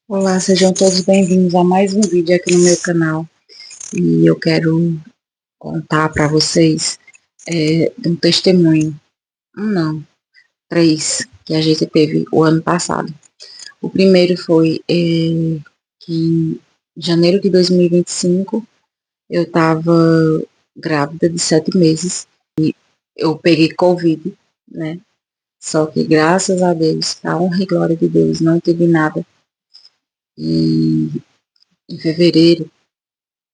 Olá, sejam todos bem-vindos a mais um vídeo aqui no meu canal. E eu quero contar para vocês de um testemunho, um não, três, que a gente teve o ano passado. O primeiro foi que em janeiro de 2025 eu estava grávida de 7 meses. Eu peguei Covid, né? Só que graças a Deus, a honra e glória de Deus, não tive nada. E em fevereiro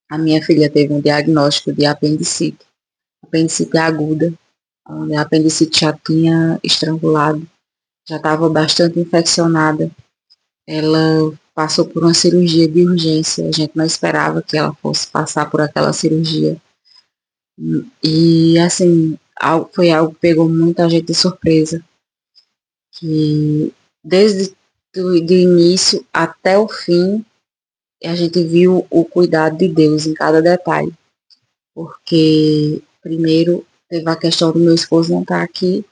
a minha filha teve um diagnóstico de apendicite aguda, onde a apendicite já tinha estrangulado, já estava bastante infeccionada. Ela passou por uma cirurgia de urgência, a gente não esperava que ela fosse passar por aquela cirurgia. E assim, foi algo que pegou muita gente de surpresa, que desde o início até o fim, a gente viu o cuidado de Deus em cada detalhe. Porque primeiro teve a questão do meu esposo não estar aqui,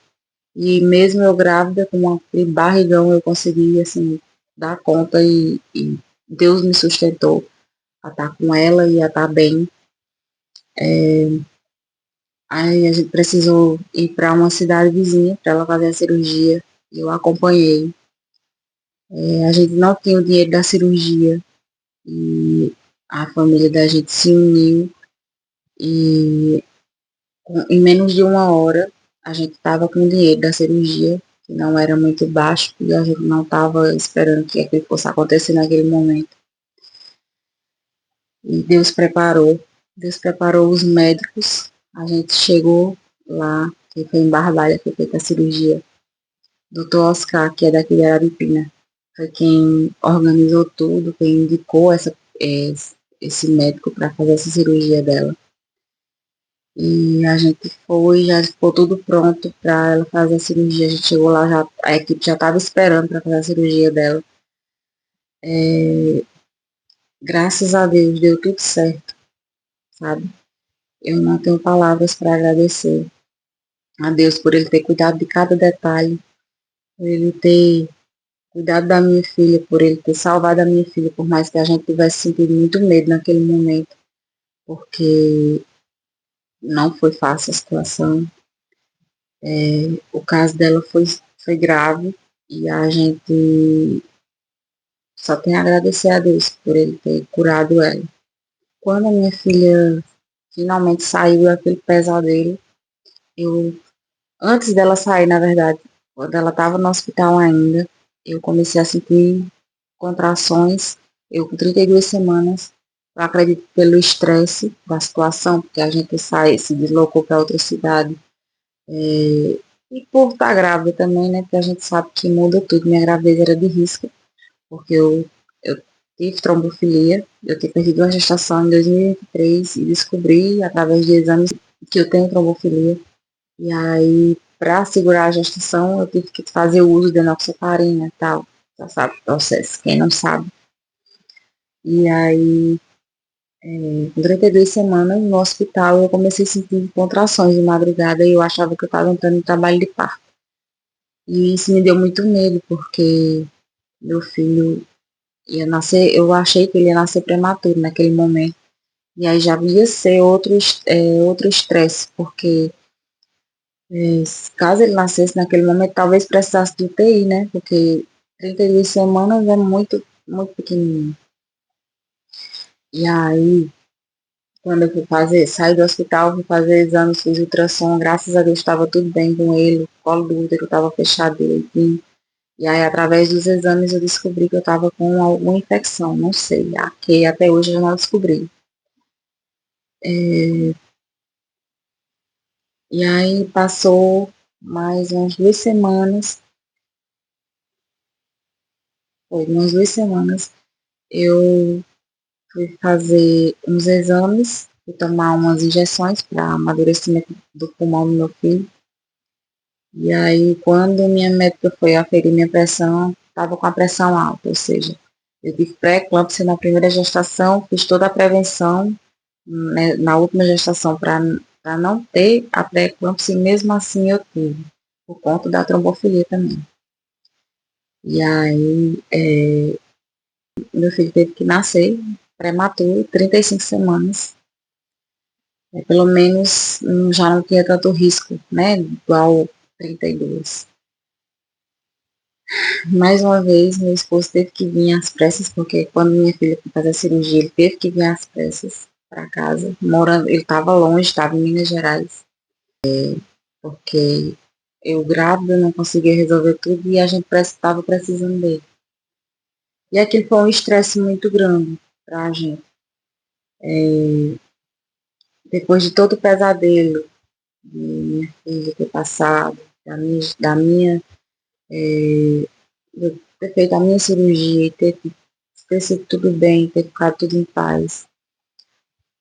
e mesmo eu grávida com aquele barrigão eu consegui assim dar conta e Deus me sustentou a estar com ela e a estar bem. Aí a gente precisou ir para uma cidade vizinha para ela fazer a cirurgia e eu acompanhei. A gente não tinha o dinheiro da cirurgia e a família da gente se uniu e em menos de uma hora, a gente estava com o dinheiro da cirurgia, que não era muito baixo, e a gente não estava esperando que aquilo fosse acontecer naquele momento. E Deus preparou os médicos. A gente chegou lá, que foi em Barbalha, que foi feita a cirurgia. Doutor Oscar, que é daqui de Araripina, foi quem organizou tudo, quem indicou esse médico para fazer essa cirurgia dela. E a gente foi, já ficou tudo pronto para ela fazer a cirurgia. A gente chegou lá, a equipe já estava esperando para fazer a cirurgia dela. É, graças a Deus deu tudo certo, sabe? Eu não tenho palavras para agradecer a Deus por ele ter cuidado de cada detalhe, por ele ter cuidado da minha filha, por ele ter salvado a minha filha, por mais que a gente tivesse sentido muito medo naquele momento, porque não foi fácil a situação. O caso dela foi grave e a gente só tem a agradecer a Deus por ele ter curado ela. Quando a minha filha finalmente saiu daquele pesadelo, eu, antes dela sair, na verdade, quando ela estava no hospital ainda, eu comecei a sentir contrações. Eu com 32 semanas, eu acredito pelo estresse da situação, porque a gente se deslocou para outra cidade. E por estar grávida também, né? Porque a gente sabe que muda tudo. Minha gravidez era de risco, porque eu tive trombofilia, eu tinha perdido uma gestação em 2023 e descobri, através de exames, que eu tenho trombofilia. E aí, para segurar a gestação, eu tive que fazer o uso de enoxaparina e tal. Já sabe o processo, quem não sabe. E aí, com 32 semanas no hospital, eu comecei a sentir contrações de madrugada e eu achava que eu estava entrando em trabalho de parto. E isso me deu muito medo, porque meu filho ia nascer, eu achei que ele ia nascer prematuro naquele momento. E aí já ia ser outro estresse, porque caso ele nascesse naquele momento, talvez precisasse de UTI, né? Porque 32 semanas é muito, muito pequenininho. E aí, quando eu fui saí do hospital, fui fazer exames, fiz ultrassom, graças a Deus estava tudo bem com ele, o colo do útero estava fechado direitinho. E aí, através dos exames, eu descobri que eu estava com alguma infecção, não sei, a que até hoje eu não descobri. E aí, passou mais umas 2 semanas, foi umas 2 semanas, eu fui fazer uns exames, fui tomar umas injeções para amadurecimento do pulmão do meu filho. E aí, quando minha médica foi aferir minha pressão, estava com a pressão alta, ou seja, eu tive pré-eclâmpsia na primeira gestação, fiz toda a prevenção, né, na última gestação para não ter a pré-eclâmpsia, e mesmo assim eu tive, por conta da trombofilia também. E aí, Meu filho teve que nascer prematuro, 35 semanas. Pelo menos já não tinha tanto risco, né? Igual 32. Mais uma vez, meu esposo teve que vir às pressas, porque quando minha filha foi fazer a cirurgia, ele teve que vir às pressas para casa. Morando, ele estava longe, estava em Minas Gerais, porque eu grávida não conseguia resolver tudo e a gente estava precisando dele. E aquilo foi um estresse muito grande para a gente. Depois de todo o pesadelo de minha filha ter passado, da minha de ter feito a minha cirurgia e ter sido tudo bem, ter ficado tudo em paz.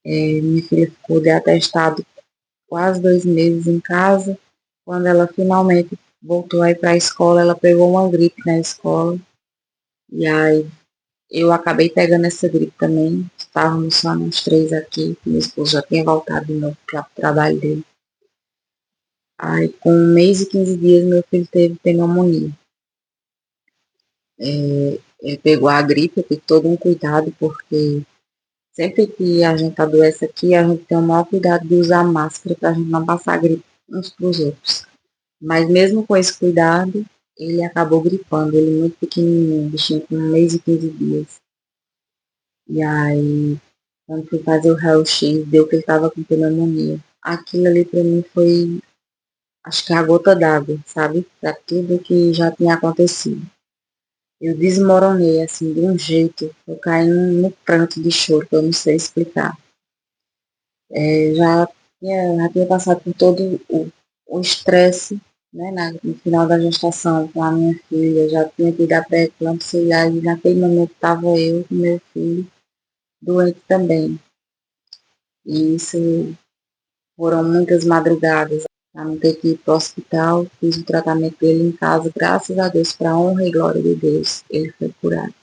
Minha filha ficou de atestado quase 2 meses em casa. Quando ela finalmente voltou aí para a escola, ela pegou uma gripe na escola. E aí eu acabei pegando essa gripe também. Estávamos só nós três aqui. Meu esposo já tinha voltado de novo para o trabalho dele. Aí com 1 mês e 15 dias meu filho teve pneumonia. Ele pegou a gripe, eu tive todo um cuidado, porque sempre que a gente adoece aqui, a gente tem o maior cuidado de usar máscara para a gente não passar gripe uns para os outros. Mas mesmo com esse cuidado, ele acabou gripando, ele muito pequenininho, bichinho com 1 mês e 15 dias. E aí, quando fui fazer o raio-x, deu que ele estava com pneumonia. Aquilo ali para mim foi, acho que a gota d'água, sabe? Para tudo que já tinha acontecido. Eu desmoronei, assim, de um jeito, eu caí no pranto de choro, que eu não sei explicar. Já tinha passado por todo o estresse, né, no final da gestação com a minha filha, já tinha tido a pré-eclâmpsia e aí naquele momento estava eu com meu filho doente também. E isso foram muitas madrugadas para não ter que ir para o hospital. Fiz o tratamento dele em casa, graças a Deus, para a honra e glória de Deus, ele foi curado.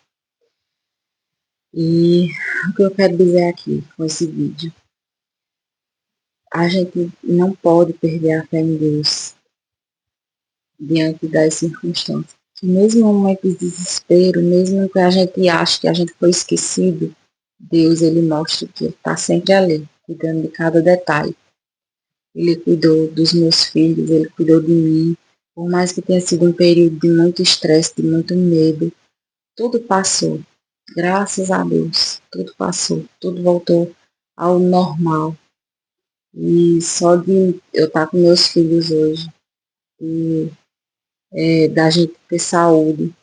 E o que eu quero dizer aqui com esse vídeo, a gente não pode perder a fé em Deus diante das circunstâncias. Que mesmo em momentos de desespero, mesmo que a gente ache que a gente foi esquecido, Deus ele mostra que ele está sempre ali, cuidando de cada detalhe. Ele cuidou dos meus filhos, ele cuidou de mim. Por mais que tenha sido um período de muito estresse, de muito medo, tudo passou. Graças a Deus, tudo passou, tudo voltou ao normal. E só de eu estar com meus filhos hoje, e da gente ter saúde,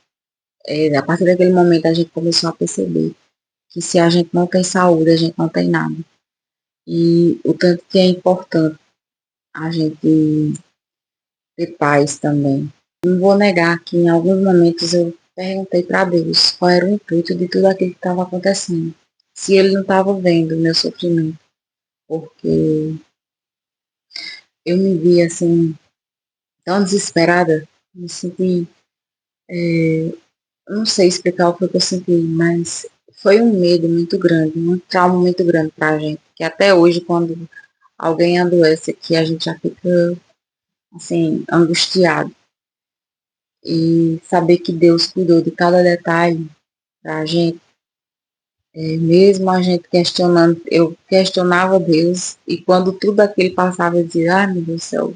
a partir daquele momento a gente começou a perceber que se a gente não tem saúde, a gente não tem nada. E o tanto que é importante a gente ter paz também. Não vou negar que em alguns momentos eu perguntei para Deus qual era o intuito de tudo aquilo que estava acontecendo. Se ele não estava vendo o meu sofrimento. Porque eu me vi assim, tão desesperada, me senti, não sei explicar o que eu senti, mas foi um medo muito grande, um trauma muito grande pra gente, que até hoje, quando alguém adoece aqui, a gente já fica, assim, angustiado. E saber que Deus cuidou de cada detalhe pra gente, mesmo a gente questionando, eu questionava Deus, e quando tudo aquilo passava, eu dizia, ai meu Deus do céu,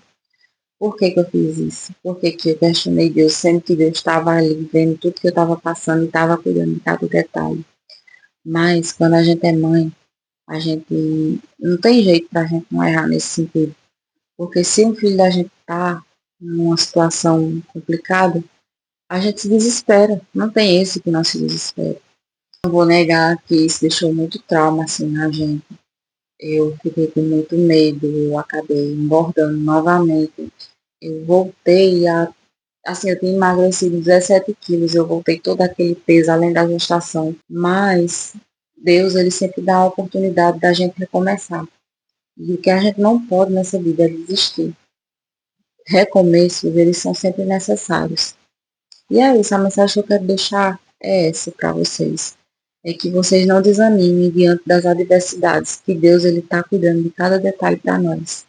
por que que eu fiz isso? Por que que eu questionei Deus, sendo que Deus estava ali, vendo tudo que eu estava passando e estava cuidando de cada detalhe. Mas quando a gente é mãe, a gente não tem jeito pra gente não errar nesse sentido. Porque se um filho da gente tá numa situação complicada, a gente se desespera. Não tem esse que não se desespera. Não vou negar que isso deixou muito trauma assim na gente. Eu fiquei com muito medo, eu acabei engordando novamente. Eu voltei a, assim, eu tinha emagrecido 17 quilos, eu voltei todo aquele peso além da gestação. Mas Deus, ele sempre dá a oportunidade da gente recomeçar. E o que a gente não pode nessa vida é desistir. Recomeços, eles são sempre necessários. E é isso, a mensagem que eu quero deixar é essa para vocês. É que vocês não desanimem diante das adversidades, que Deus ele está cuidando de cada detalhe para nós.